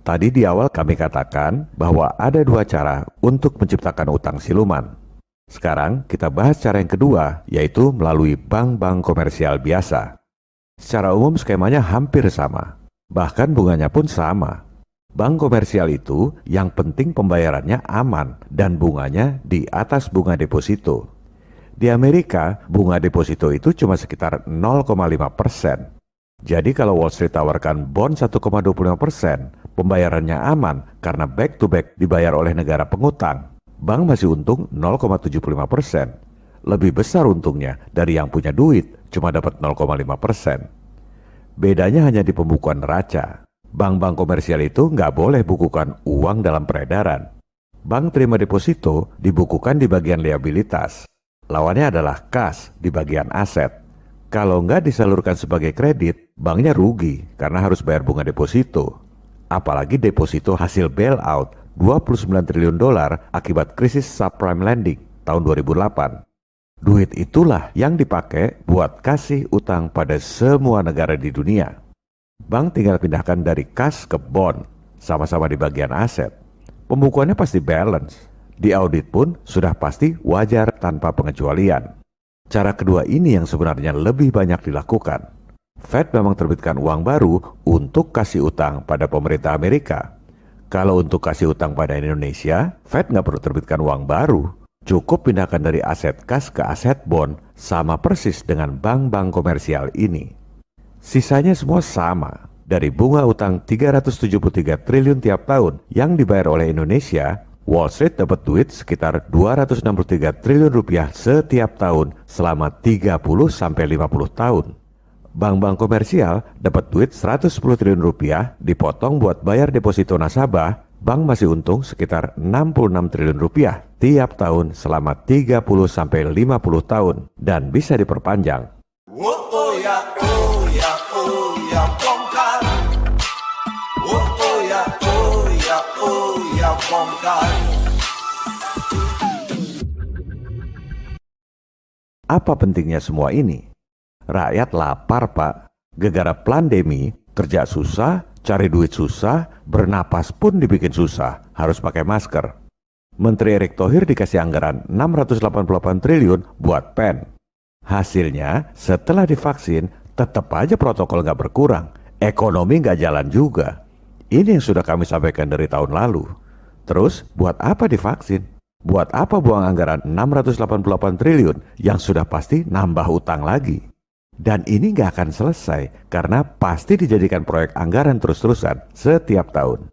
Tadi di awal kami katakan bahwa ada dua cara untuk menciptakan utang siluman. Sekarang kita bahas cara yang kedua, yaitu melalui bank-bank komersial biasa. Secara umum skemanya hampir sama, bahkan bunganya pun sama. Bank komersial itu yang penting pembayarannya aman dan bunganya di atas bunga deposito. Di Amerika, bunga deposito itu cuma sekitar 0,5%. Jadi kalau Wall Street tawarkan bond 1,25%, pembayarannya aman karena back to back dibayar oleh negara pengutang. Bank masih untung 0,75%. Lebih besar untungnya dari yang punya duit, cuma dapat 0,5%. Bedanya hanya di pembukuan neraca. Bank-bank komersial itu nggak boleh bukukan uang dalam peredaran. Bank terima deposito dibukukan di bagian liabilitas. Lawannya adalah kas di bagian aset. Kalau nggak disalurkan sebagai kredit, banknya rugi karena harus bayar bunga deposito. Apalagi deposito hasil bailout $29 triliun akibat krisis subprime lending tahun 2008. Duit itulah yang dipakai buat kasih utang pada semua negara di dunia. Bank tinggal pindahkan dari kas ke bond, sama-sama di bagian aset. Pembukuannya pasti balance. Di audit pun sudah pasti wajar tanpa pengecualian. Cara kedua ini yang sebenarnya lebih banyak dilakukan. Fed memang terbitkan uang baru untuk kasih utang pada pemerintah Amerika. Kalau untuk kasih utang pada Indonesia, Fed nggak perlu terbitkan uang baru. Cukup pindahkan dari aset kas ke aset bond, sama persis dengan bank-bank komersial ini. Sisanya semua sama. Dari bunga utang 373 triliun tiap tahun yang dibayar oleh Indonesia, Wall Street dapat duit sekitar 263 triliun rupiah setiap tahun selama 30-50 tahun. Bank-bank komersial dapat duit 110 triliun rupiah dipotong buat bayar deposito nasabah, bank masih untung sekitar 66 triliun rupiah tiap tahun selama 30-50 tahun dan bisa diperpanjang. Apa pentingnya semua ini? Rakyat lapar, Pak. Gegara pandemi, kerja susah, cari duit susah, bernapas pun dibikin susah, harus pakai masker. Menteri Erick Thohir dikasih anggaran 688 triliun buat pen. Hasilnya, setelah divaksin, tetap aja protokol nggak berkurang, ekonomi nggak jalan juga. Ini yang sudah kami sampaikan dari tahun lalu. Terus, buat apa divaksin? Buat apa buang anggaran 688 triliun yang sudah pasti nambah utang lagi? Dan ini nggak akan selesai karena pasti dijadikan proyek anggaran terus-terusan setiap tahun.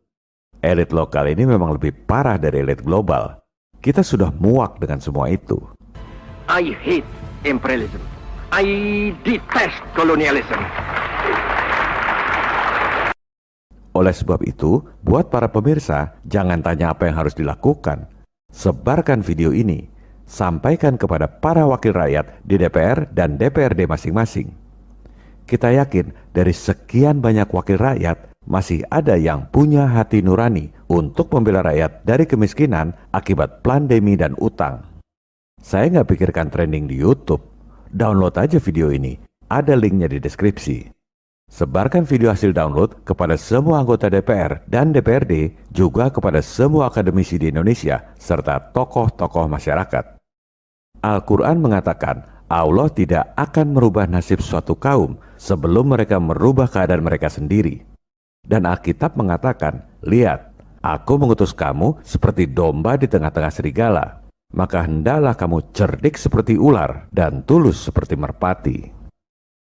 Elit lokal ini memang lebih parah dari elit global. Kita sudah muak dengan semua itu. I hate imperialism. I detest colonialism. Oleh sebab itu, buat para pemirsa, jangan tanya apa yang harus dilakukan. Sebarkan video ini. Sampaikan kepada para wakil rakyat di DPR dan DPRD masing-masing. Kita yakin dari sekian banyak wakil rakyat, masih ada yang punya hati nurani untuk membela rakyat dari kemiskinan akibat pandemi dan utang. Saya nggak pikirkan trending di YouTube. Download aja video ini, ada linknya di deskripsi. Sebarkan video hasil download kepada semua anggota DPR dan DPRD, juga kepada semua akademisi di Indonesia, serta tokoh-tokoh masyarakat. Al-Quran mengatakan, Allah tidak akan merubah nasib suatu kaum sebelum mereka merubah keadaan mereka sendiri. Dan Alkitab mengatakan, lihat, aku mengutus kamu seperti domba di tengah-tengah serigala. Maka hendaklah kamu cerdik seperti ular dan tulus seperti merpati.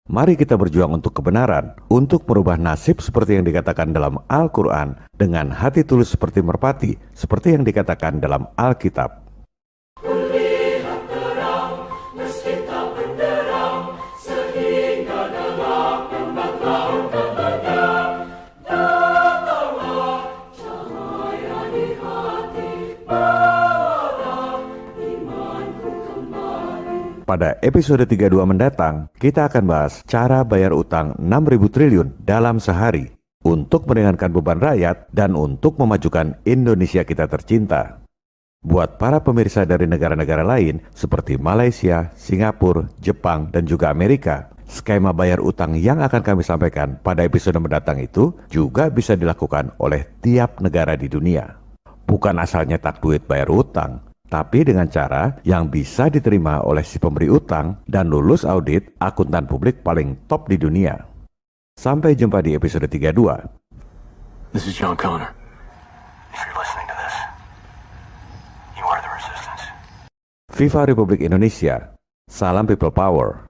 Mari kita berjuang untuk kebenaran, untuk merubah nasib seperti yang dikatakan dalam Al-Quran dengan hati tulus seperti merpati, seperti yang dikatakan dalam Alkitab. Pada episode 32 mendatang, kita akan bahas cara bayar utang 6.000 triliun dalam sehari untuk meringankan beban rakyat dan untuk memajukan Indonesia kita tercinta. Buat para pemirsa dari negara-negara lain seperti Malaysia, Singapura, Jepang, dan juga Amerika, skema bayar utang yang akan kami sampaikan pada episode mendatang itu juga bisa dilakukan oleh tiap negara di dunia. Bukan asal nyetak duit bayar utang, tapi dengan cara yang bisa diterima oleh si pemberi utang dan lulus audit akuntan publik paling top di dunia. Sampai jumpa di episode 32. This is John Connor. If you're listening to this, you are the resistance. Viva Republik Indonesia. Salam People Power.